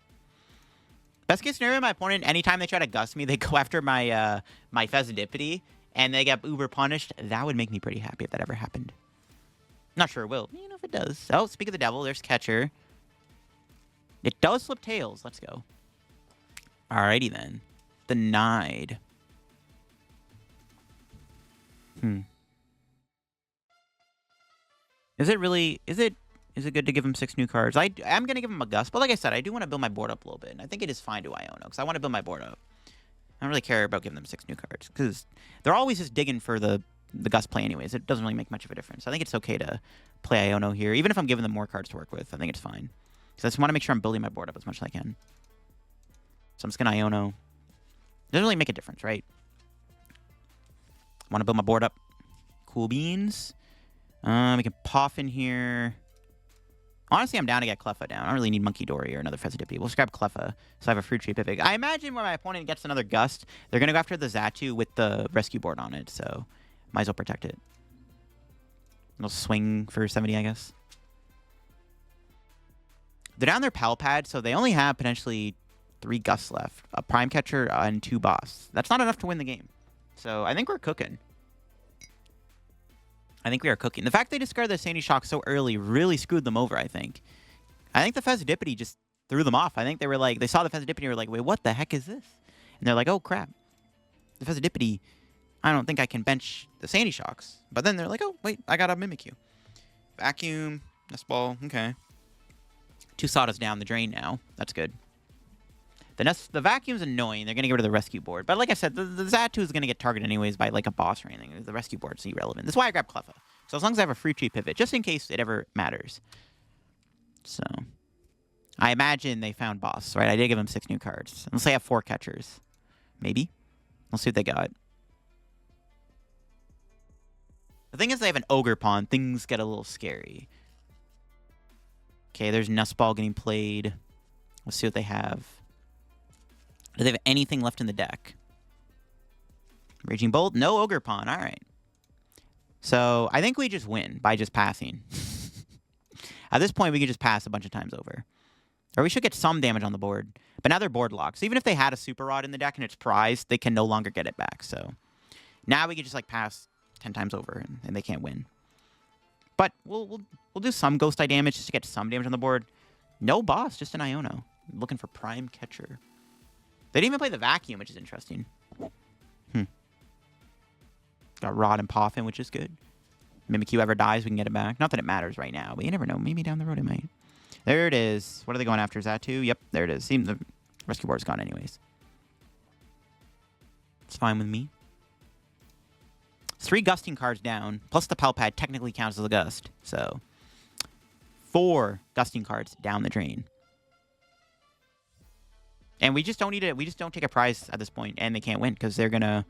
Best case scenario, my opponent, anytime they try to Gust me, they go after my my Fezandipiti, and they get uber punished. That would make me pretty happy if that ever happened. Not sure it will. You know if it does. Oh, speak of the devil, there's Catcher. It does flip tails. Let's go. Alrighty then. Denied. Is it really... Is it good to give him 6 new cards? I'm going to give him a Gust, but like I said, I do want to build my board up a little bit. And I think it is fine to Iono, because I want to build my board up. I don't really care about giving them 6 new cards, because they're always just digging for the Gust play anyways. It doesn't really make much of a difference. I think it's okay to play Iono here, even if I'm giving them more cards to work with. I think it's fine. Because I just want to make sure I'm building my board up as much as I can. So I'm just going to Iono. Doesn't really make a difference, right? Want to build my board up. Cool beans. We can Poff in here. Honestly, I'm down to get Cleffa down. I don't really need Munkidori or another Fezandipiti. We'll just grab Cleffa, so I have a fruit tree Pipig. I imagine when my opponent gets another Gust, they're going to go after the Xatu with the Rescue Board on it, so might as well protect it. It'll swing for 70, I guess. They're down their PAL pad, so they only have potentially 3 Gusts left. A Prime Catcher and 2 Boss. That's not enough to win the game. So I think we're cooking. I think we are cooking. The fact they discarded the Sandy Shock so early really screwed them over, I think. I think the Fezandipiti just threw them off. I think they were like, they saw the Fezandipiti and were like, wait, what the heck is this? And they're like, oh, crap. The Fezandipiti, I don't think I can bench the Sandy Shocks. But then they're like, oh, wait, I got a Mimikyu. Vacuum, Nest Ball, okay. 2 Sawdust down the drain now. That's good. The Vacuum's annoying. They're going to get rid of the Rescue Board. But like I said, the Xatu is going to get targeted anyways by like a boss or anything. The Rescue Board's irrelevant. That's why I grabbed Cleffa. So as long as I have a free tree pivot, just in case it ever matters. So I imagine they found boss, right? I did give them 6 new cards. Unless they have 4 catchers. Maybe. We'll see what they got. The thing is they have an Ogre Pawn. Things get a little scary. Okay, there's Nest Ball getting played. Let's see what they have. Do they have anything left in the deck? Raging Bolt? No Ogre Pawn. All right. So I think we just win by just passing. At this point, we can just pass a bunch of times over. Or we should get some damage on the board. But now they're board locked. So even if they had a Super Rod in the deck and it's prized, they can no longer get it back. So now we can just like pass 10 times over and they can't win. But we'll do some Ghost Eye damage just to get some damage on the board. No boss, just an Iono. Looking for Prime Catcher. They didn't even play the Vacuum, which is interesting. Got Rod and Poffin, which is good. Mimikyu ever dies, we can get it back. Not that it matters right now, but you never know. Maybe down the road it might. There it is. What are they going after? Xatu? Yep, there it is. See, the Rescue Board's gone anyways. It's fine with me. 3 Gusting cards down, plus the PAL pad technically counts as a Gust. So 4 Gusting cards down the drain. And we just don't need it. We just don't take a prize at this point, and they can't win because they're gonna.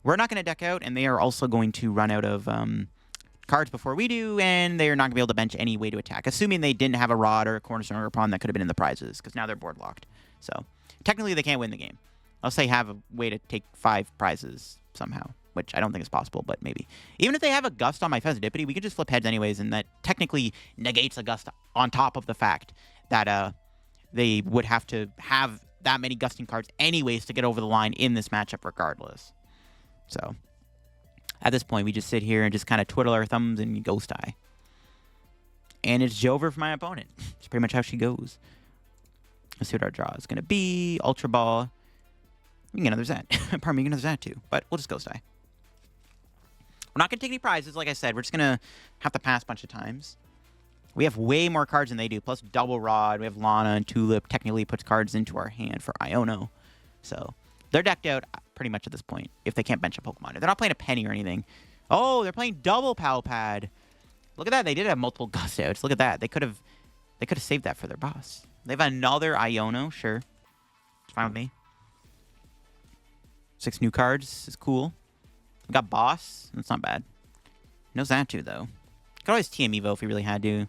We're not gonna deck out, and they are also going to run out of cards before we do, and they are not gonna be able to bench any way to attack, assuming they didn't have a Rod or a Cornerstone or a Pawn that could have been in the prizes, because now they're board locked. So technically, they can't win the game unless they have a way to take 5 prizes somehow, which I don't think is possible, but maybe. Even if they have a Gust on my Fezandipiti, we can just flip heads anyways, and that technically negates a Gust on top of the fact that they would have to have that many Gusting cards anyways to get over the line in this matchup regardless. So at this point, we just sit here and just kind of twiddle our thumbs and Ghost Eye. And it's Jover for my opponent. It's pretty much how she goes. Let's see what our draw is going to be. Ultra Ball. We can get another Zat. Pardon me, we can get another Xatu. But we'll just Ghost Eye. We're not going to take any prizes, like I said. We're just going to have to pass a bunch of times. We have way more cards than they do, plus double Rod. We have Lana and Tulip. Technically puts cards into our hand for Iono. So they're decked out pretty much at this point if they can't bench a Pokemon. They're not playing a penny or anything. Oh, they're playing double PAL pad. Look at that. They did have multiple Gust outs. Look at that. They could have saved that for their boss. They have another Iono. Sure. It's fine with me. 6 new cards is cool. We got boss. That's not bad. No Xatu, though. Could always TM Evo if we really had to.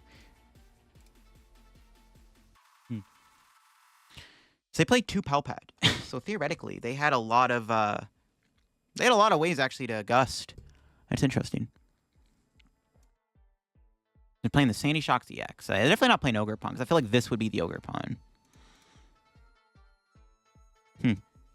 So they played 2 PAL pad. So theoretically, they had a lot of ways actually to Gust. That's interesting. They're playing the Sandy Shocks EX. They're definitely not playing Ogre Pawn, because I feel like this would be the Ogre Pawn.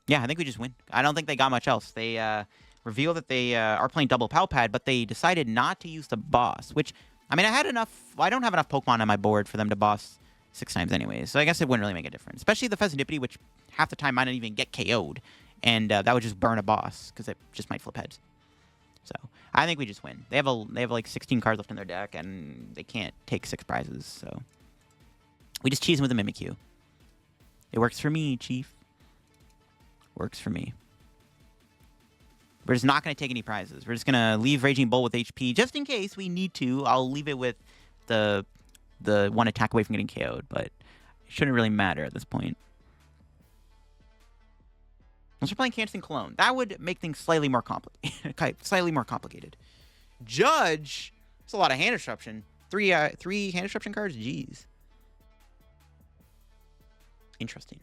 Yeah, I think we just win. I don't think they got much else. They reveal that they are playing double PAL pad, but they decided not to use the boss, which, I mean, I had enough. Well, I don't have enough Pokemon on my board for them to boss 6 times anyways, so I guess it wouldn't really make a difference. Especially the Fezandipiti, which half the time might not even get KO'd, and that would just burn a boss, because it just might flip heads. So I think we just win. They have like 16 cards left in their deck, and they can't take 6 prizes. So we just cheese them with a Mimikyu. It works for me, Chief. Works for me. We're just not going to take any prizes. We're just going to leave Raging Bull with HP just in case we need to. I'll leave it with the one attack away from getting KO'd, but it shouldn't really matter at this point. Unless we're playing Canton Cologne. That would make things slightly more complicated. Judge? That's a lot of hand disruption. Three hand disruption cards? Jeez. Interesting.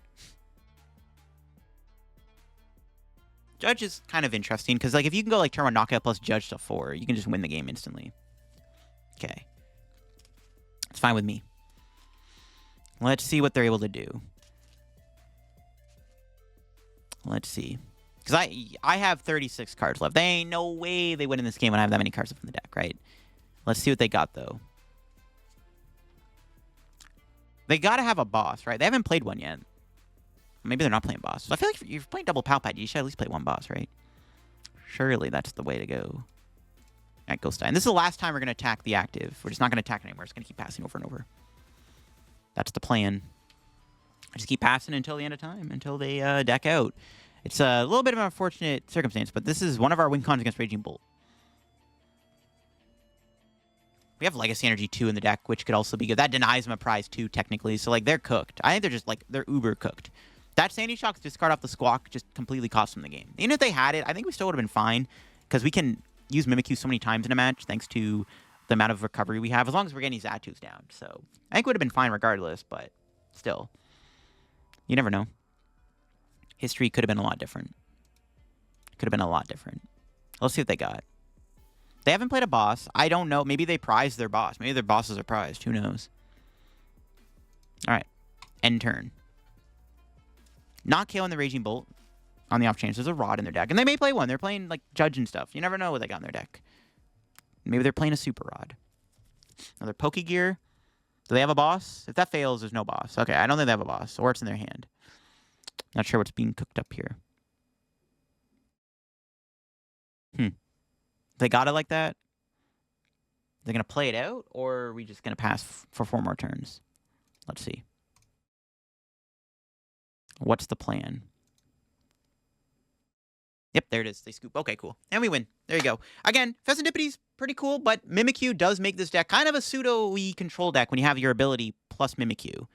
Judge is kind of interesting, because like if you can go like turn 1 knockout plus Judge to 4, you can just win the game instantly. Okay. It's fine with me. Let's see what they're able to do. Let's see. Because I have 36 cards left. They ain't no way they win in this game when I have that many cards left in the deck, right? Let's see what they got, though. They got to have a boss, right? They haven't played one yet. Maybe they're not playing boss. I feel like if you're playing double PAL pad, you should at least play one boss, right? Surely that's the way to go. At Ghost Eye. And this is the last time we're going to attack the active. We're just not going to attack anymore. It's going to keep passing over and over. That's the plan. Just keep passing until the end of time, until they deck out. It's a little bit of an unfortunate circumstance, but this is one of our win cons against Raging Bolt. We have Legacy Energy 2 in the deck, which could also be good. That denies them a prize, too, technically. So, like, they're cooked. I think they're just, like, they're uber cooked. That Sandy Shock's discard off the Squawk just completely cost them the game. Even if they had it, I think we still would have been fine, because we can use Mimikyu so many times in a match, thanks to the amount of recovery we have, as long as we're getting Xatu's down. So, I think it would have been fine regardless, but still. You never know. History could have been a lot different. Could have been a lot different. Let's see what they got. They haven't played a boss. I don't know. Maybe they prized their boss. Maybe their bosses are prized. Who knows? All right. End turn. Not KOing the Raging Bolt on the off chance there's a Rod in their deck. And they may play one. They're playing, like, Judge and stuff. You never know what they got in their deck. Maybe they're playing a Super Rod. Another Pokegear. Do they have a boss? If that fails, there's no boss. Okay, I don't think they have a boss. Or it's in their hand. Not sure what's being cooked up here. They got it like that? They're going to play it out? Or are we just going to pass for 4 more turns? Let's see. What's the plan? Yep, there it is. They scoop. Okay, cool. And we win. There you go. Again, Fezandipity's pretty cool, but Mimikyu does make this deck kind of a pseudo-y control deck when you have your ability plus Mimikyu.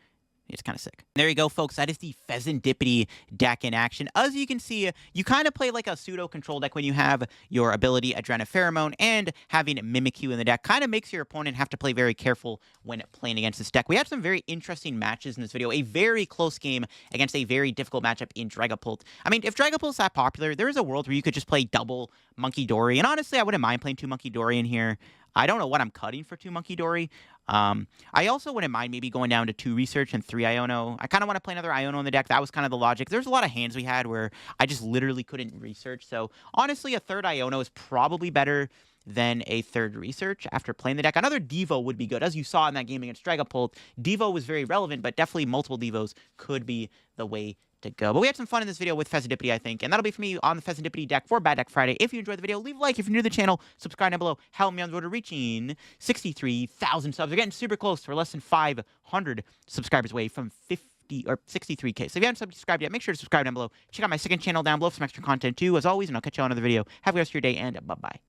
It's kind of sick. There you go, folks. That is the Fezandipity deck in action. As you can see, you kind of play like a pseudo-control deck when you have your ability Adrenopheromone, and having Mimikyu in the deck kind of makes your opponent have to play very careful when playing against this deck. We had some very interesting matches in this video. A very close game against a very difficult matchup in Dragapult. I mean, if Dragapult's that popular, there is a world where you could just play double Munkidori, and honestly, I wouldn't mind playing 2 Munkidori in here. I don't know what I'm cutting for 2 Munkidori. I also wouldn't mind maybe going down to 2 Research and 3 Iono. I kind of want to play another Iono in the deck. That was kind of the logic. There's a lot of hands we had where I just literally couldn't research. So honestly, a 3rd Iono is probably better than a 3rd Research after playing the deck. Another Devo would be good. As you saw in that game against Dragapult, Devo was very relevant, but definitely multiple Devos could be the way to go. But we had some fun in this video with Fezandipity, I think, and that'll be for me on the Fezandipity deck for Bad Deck Friday. If you enjoyed the video, leave a like. If you're new to the channel, subscribe down below. Help me on the road to reaching 63,000 subs. We're getting super close. We're less than 500 subscribers away from 50 or 63K. So if you haven't subscribed yet, make sure to subscribe down below. Check out my second channel down below for some extra content too, as always, and I'll catch you on another video. Have a good rest of your day, and bye-bye.